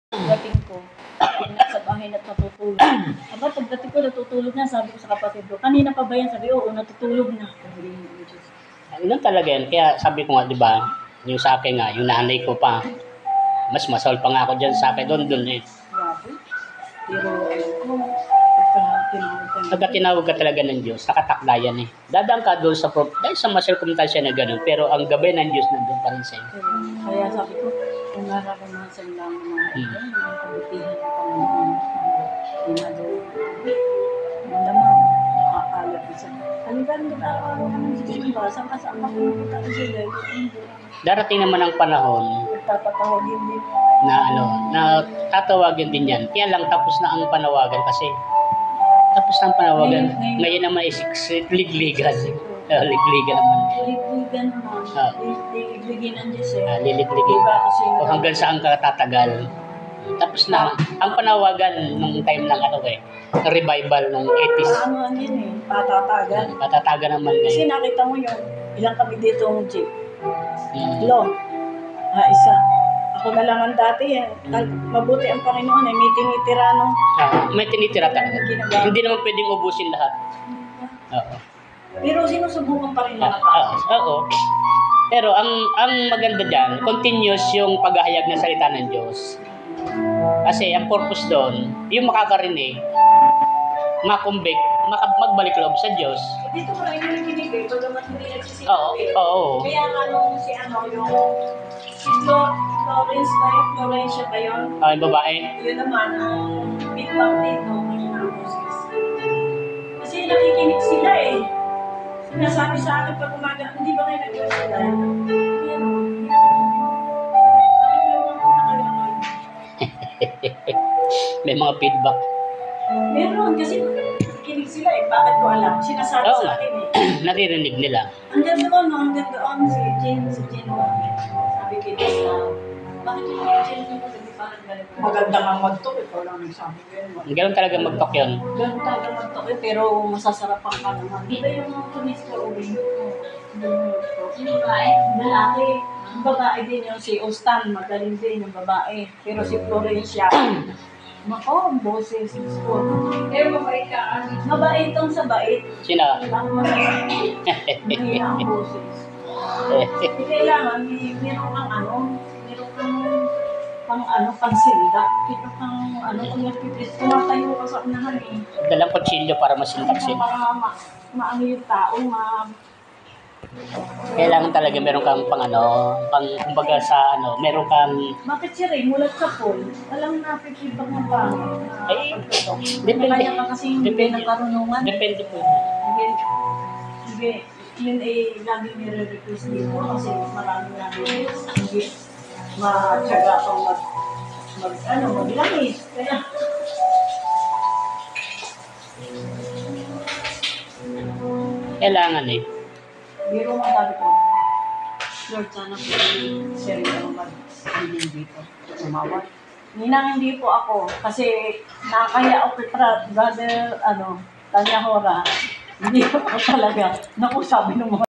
Pagdating ko, nasa bahay na natutulog. Aba, pagdating ko natutulog na, sabi ko sa kapatid ko, kanina pa ba yan? Sabi, oo, natutulog na. Ganun talaga yan. Kaya sabi ko nga, di ba, yung sa akin nga, yung nanay ko pa, mas masol pa nga ako dyan sa akin, doon eh. Grabe. Pero, alam ko, pagka tinawag ka talaga ng Diyos, nakatakda yan eh. Dadaan ka doon sa dahil sa circumstance na gano'n, pero ang gabay ng Diyos nandun pa rin sa'yo. Kaya sabi ko, kung nararanasan lang ng mga ito, mga kabutihan ng Panginoon, ginagawa ko, malamang nakakalat isa. Halikan mo araw-araw naman sa simba, saan ka saan mapupunta ka sila, Darating naman ang panahon nagtatatawagin din na tatawagin din yan. Kaya lang tapos na ang panawagan kasi. Tapos na ang panawagan. Ngayon naman is ligligan. Ligligan naman. Ligligan naman. Ligligan ng Diyos eh. Liligligin. Diba kasi O hanggang saan ka tatagal. Tapos na. Ang panawagan nung time ng revival ng 80s. Ano yun eh, patatagan. Patatagan naman Kasi ngayon. nakita mo yung ilang kami dito ng jeep. Isa. Ako na lang ang dati eh. Mabuti ang Panginoon eh, may tinitira no. May tinitira talaga. Hindi naman pwedeng ubusin lahat. Oo. Pero sinusubukan pa rin lahat. Oo. Pero ang maganda diyan, continuous yung paghahayag ng salita ng Diyos. Kasi ang purpose doon, yung makakarinig, makumbik, magbalik loob sa Diyos. Dito ko rin yung kinibig, pagkamat hindi nagsisipin. Oo. Kaya yung Florencia ba yun? Yung babae. Yun naman, ang feedback dito, Moses. Kasi nakikinig sila eh. Sinasabi sa akin pag umaga, hindi ba kayo nag-sila? May mga feedback. Meron, kasi nakikinig sila eh. Bakit ko alam? Sinasabi sa akin eh. Naririnig nila. Hanggang doon, si Jen. Sabi ko sa bakit yung Jen mo kasi parang ganito? Maganda kang mag-talk, ikaw lang nagsabi ko yun. Ganun talaga mag-talk yun. Ganun talaga mag-talk pero masasarapan ka naman. Iba yung mga tumis ko uwi. Yung babae? Lalaki. Yung babae din yung si Ostan, magaling din yung babae. Pero si Florencia, nako, ang boses ko. Eh, mabait ka. Mabait tong sa bait. Sino? Ang masasabi. Hindi ang boses. Kailangan, meron kang pagsilda. Meron kang kung tumatayo ka sa unahan eh. Dalang kutsilyo para masintaksin. Para maano yung tao, Kailangan talaga meron kang kumbaga sa meron kang... Bakit siya rin, mulat sa pool, alam natin ibang ng pangit. Depende. Kaya ka kasi hindi nagkarunungan. Depende po. Hindi, yun eh, lagi nire-request dito kasi maraming nare-request. Hindi matyaga pang maglangis. Kaya, Kailangan eh. biro mo sabi ko, Lord, sana po share ka mag-healing dito. Umawat. Hindi po ako kasi nakakaya ako brother, Tanya Hora. Hindi ako talaga. Naku, sabi ng mga